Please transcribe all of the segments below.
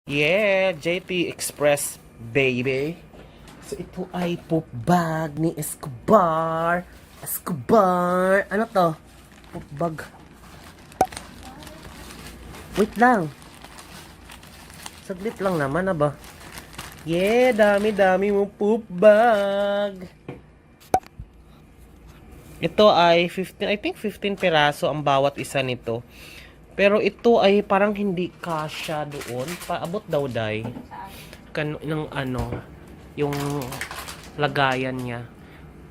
Yeah, JT Express, baby. So, ito ay poop bag ni Escobar. Escobar! Ano to? Poop bag. Wait lang. Saglit lang naman, ba? Yeah, dami-dami mo poop bag. Ito ay 15, I think 15 peraso ang bawat isa nito. Pero ito ay parang hindi kasya doon. Paabot daw day. Ng ano, yung lagayan niya.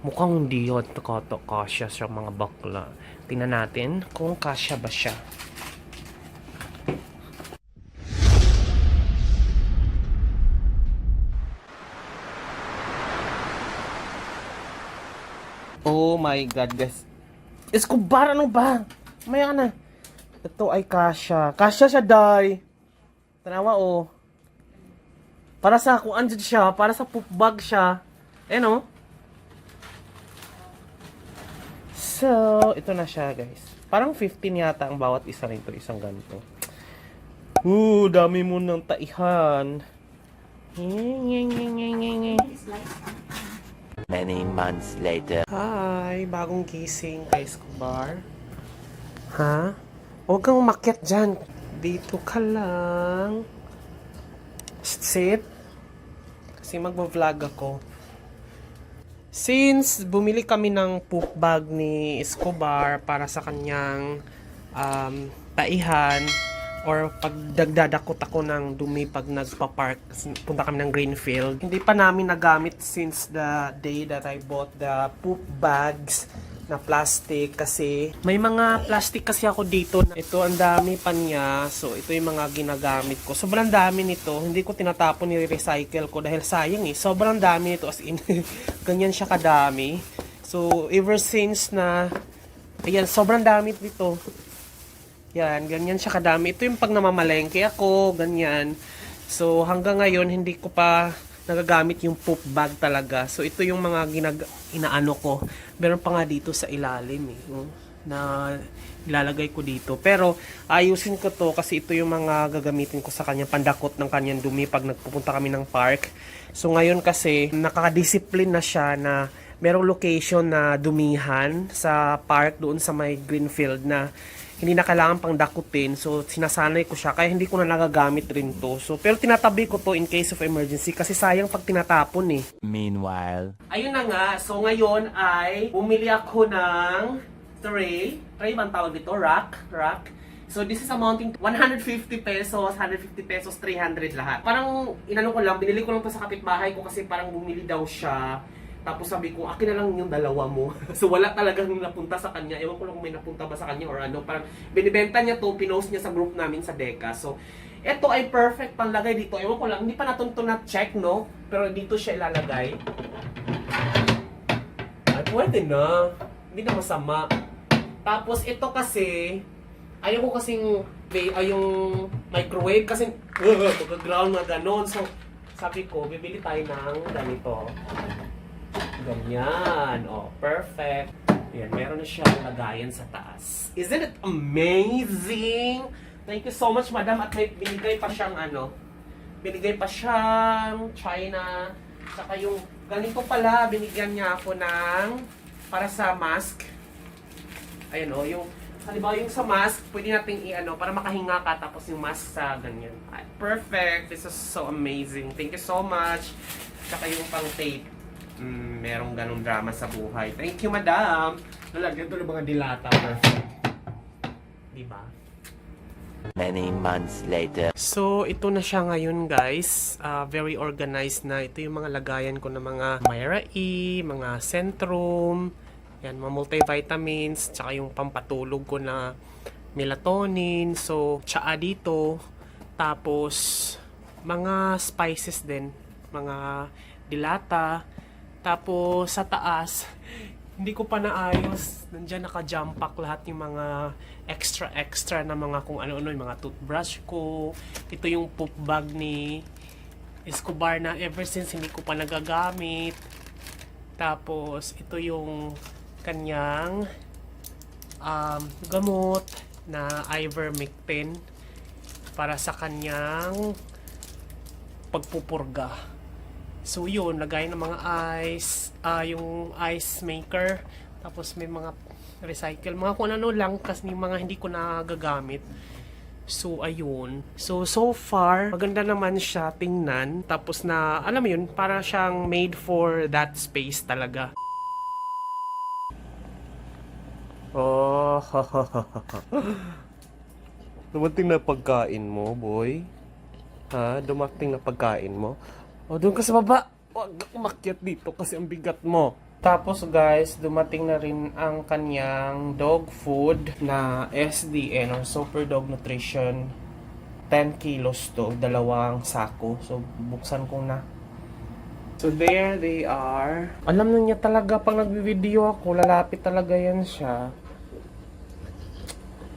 Mukhang hindi yun kasya sa mga bakla. Tingnan natin kung kasya ba siya. Oh my God, guys. Escobar, ano ba? Maya na. Ito ay kasya. Kasya siya, day. Tanawa, oh. Para sa kung andyan siya, para sa poop bag siya. Eh, no? So, ito na siya, guys. Parang 15 yata ang bawat isa nito, isang ganito. Dami mo ng taihan. Many months later. Hi, bagong gising kay Escobar. Ha? Huwag kang umakyat dyan. Dito ka lang. Sit. Kasi magbablog ako. Since bumili kami ng poop bag ni Escobar para sa kanyang taihan or pag dagdadakot ako ng dumi pag nagpa-park, punta kami ng Greenfield. Hindi pa namin nagamit since the day that I bought the poop bags na plastic kasi may mga plastic kasi ako dito. Ito ang dami pa niya. So ito yung mga ginagamit ko. Sobrang dami nito. Hindi ko tinatapon, ni-recycle ko dahil sayang eh. Sobrang dami nito as in. Ganyan siya kadami. So ever since na ayan, sobrang dami nito. Yan, ganyan siya kadami. Ito yung pag namamalengke ako, ganyan. So hanggang ngayon hindi ko pa nagagamit yung poop bag talaga. So ito yung mga inaano ko. Meron pa nga dito sa ilalim na ilalagay ko dito. Pero ayusin ko to kasi ito yung mga gagamitin ko sa kanyang pandakot ng kanyang dumi pag nagpupunta kami ng park. So ngayon kasi nakaka-discipline na siya na merong location na dumihan sa park doon sa may Greenfield na hindi na kailangan pang dakutin. So, sinasanay ko siya. Kaya hindi ko na nagagamit rin to. So, pero tinatabi ko to in case of emergency. Kasi sayang pag tinatapon eh. Meanwhile. Ayun na nga. So, ngayon ay bumili ako ng tray. Tray bang tawag dito? Rack. So, this is amounting to 150 pesos, 150 pesos, 300 lahat. Parang, inano ko lang, binili ko lang to sa kapitbahay ko kasi parang bumili daw siya. Tapos sabi ko, akin na lang yung dalawa mo. So wala talagang napunta sa kanya. Ewan ko lang kung may napunta ba sa kanya or ano. Parang binibenta niya to, pinost niya sa group namin sa Deca. So, ito ay perfect panlagay dito. Ewan ko lang, hindi pa natin to na-check, no? Pero dito siya ilalagay. Ay, pwede na. Hindi na masama. Tapos ito kasi, ayaw ko kasing, yung microwave kasi, mag-ground na ganon. So, sabi ko, bibili tayo ng ganito. Ganyan. Oh, perfect. Yan, meron na siyang lagayan sa taas. Isn't it amazing? Thank you so much, madam. At may binigay pa siyang binigay pa siyang China. Saka yung ganito pala, binigyan niya ako ng para sa mask. Ayan o, yung halimbawa yung sa mask, pwede nating para makahinga ka tapos yung mask sa ganyan. Perfect. This is so amazing. Thank you so much. Saka yung pang tape. Merong ganong drama sa buhay. Thank you, madam. Nalagyan to ng mga dilata. Perfect. Diba? Many months later. So, ito na siya ngayon, guys. Very organized na. Ito yung mga lagayan ko ng mga Myra E, mga Centrum, yan, mga multivitamins, tsaka yung pampatulog ko na melatonin. So, tsaa dito. Tapos, mga spices din. Mga dilata. Tapos, sa taas, hindi ko pa naayos. Nandiyan naka-jump pack lahat yung mga extra na mga kung ano-ano, yung mga toothbrush ko. Ito yung poop bag ni Escobar na ever since hindi ko pa nagagamit. Tapos, ito yung kanyang gamot na ivermectin para sa kanyang pagpupurga. So yun, lagay ng mga ice, yung ice maker, tapos may mga recycle, mga kung ano lang, kasi yung mga hindi ko nagagamit. So ayun. So far, maganda naman siya tingnan. Tapos na, alam mo yun, para siyang made for that space talaga. Oh, dumating na pagkain mo, boy. Ha? Dumating na pagkain mo. O, doon ka sa baba. Huwag umakyat dito kasi ang bigat mo. Tapos guys, dumating na rin ang kanyang dog food na SDN or Super Dog Nutrition. 10 kilos to, dalawang sako. So, buksan ko na. So, there they are. Alam na niya talaga pag nagbi-video ako, lalapit talaga yan siya.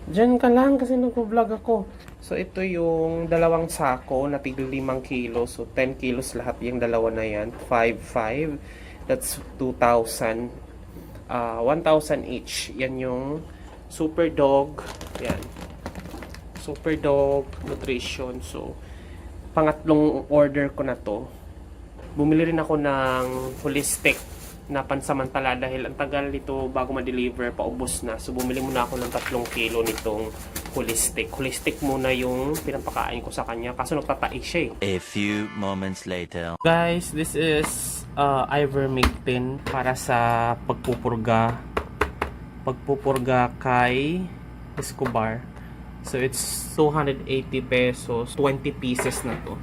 Diyan ka lang kasi nag-vlog ako. So, ito yung dalawang sako na tigil 5 kilos. So, 10 kilos lahat yung dalawa na yan. 5,500. That's 2,000. 1,000 each. Yan yung Super Dog. Yan. Super Dog Nutrition. So, pangatlong order ko na to. Bumili rin ako ng holistic na pansamantala dahil ang tagal nito bago ma-deliver, paubos na. So, bumili muna ako ng 3 kilo nitong holistic. Holistic muna yung pinapakain ko sa kanya kaso nagtatai siya eh. A few moments later. Guys, this is ivermectin para sa pagpupurga kay Escobar. So, it's 280 pesos. 20 pieces na to.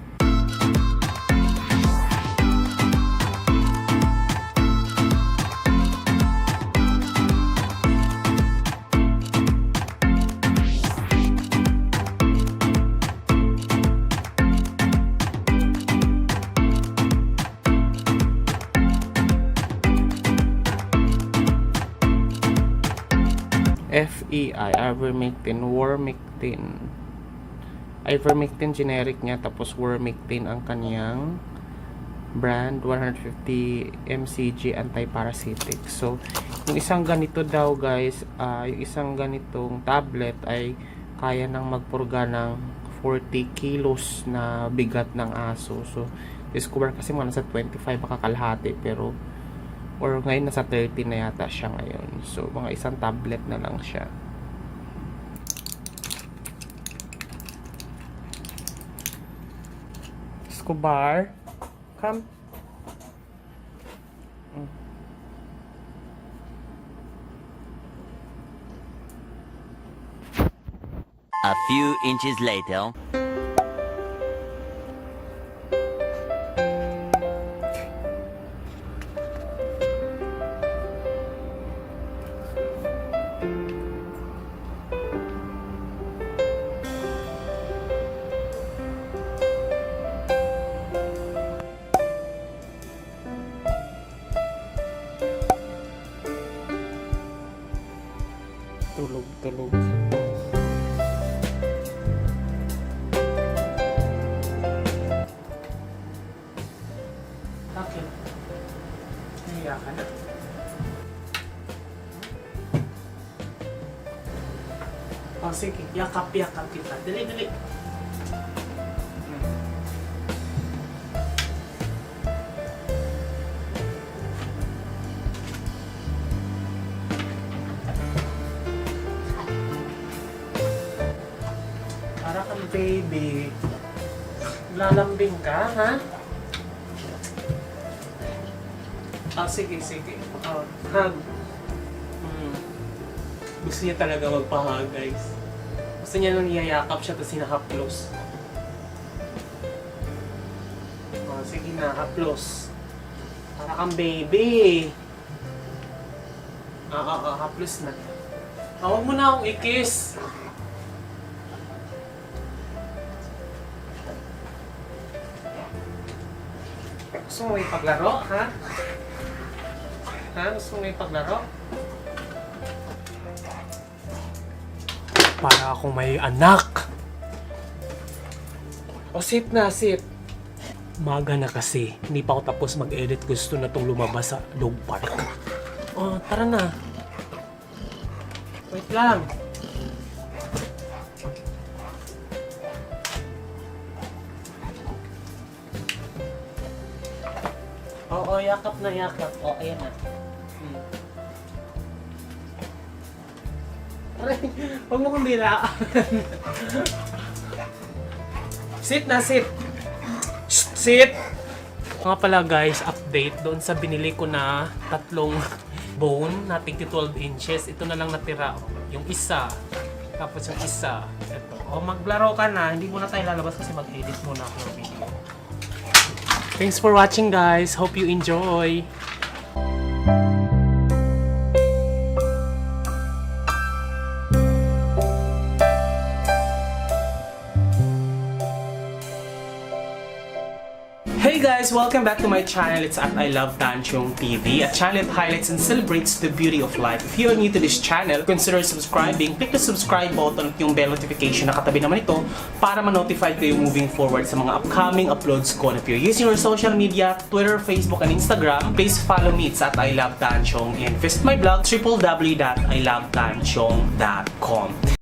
FEI, ivermectin, Warmectin. Ivermectin generic niya, tapos Warmectin ang kanyang brand, 150 mcg anti-parasitic. So, yung isang ganito daw guys, yung isang ganitong tablet ay kaya nang magpurga ng 40 kilos na bigat ng aso. So, Discover kasi mga nasa 25 makakalahati, pero or ngayon nasa 30 na yata siya ngayon. So, mga isang tablet na lang siya. Escobar, come. A few inches later. Tulog. Bakit? Nahiya ka na? Oh, sige. Yakap kita. Dali. Para kang baby. Lalambing ka, ha? Ah, sige. Oh, hug. Gusto niya talaga magpa-hug, guys. Gusto niya nang niyayakap siya tapos hinahaplos. Oh, sige na, haplos. Para kang baby. Haplos na. Huwag mo na akong i-kiss. Gusto mo ipaglaro, ha? Gusto mo ipaglaro? Para akong may anak! O, sit. Maga na kasi. Hindi pa ako tapos mag-edit. Gusto na itong lumabas sa dog park. O, tara na. Wait lang. Oo, yakap na yakap. O, ayan na. Aray, huwag mo kong biraan. Sit na, sit. Shh, sit. Mga pala guys, update doon sa binili ko na tatlong bone na 12 inches. Ito na lang natira. Yung isa. Tapos yung isa. Ito. O, maglaro ka na. Hindi muna tayo lalabas kasi mag-edit muna ako ng video. Thanks for watching guys. Hope you enjoy. Hey guys! Welcome back to my channel. It's at I Love Tanchong TV, a channel that highlights and celebrates the beauty of life. If you are new to this channel, consider subscribing. Click the subscribe button at yung bell notification na katabi naman ito para ma-notify kayo moving forward sa mga upcoming uploads ko. And if you're using your social media, Twitter, Facebook, and Instagram, please follow me. It's at I Love Tanchong and visit my blog, www.ilovetanchong.com.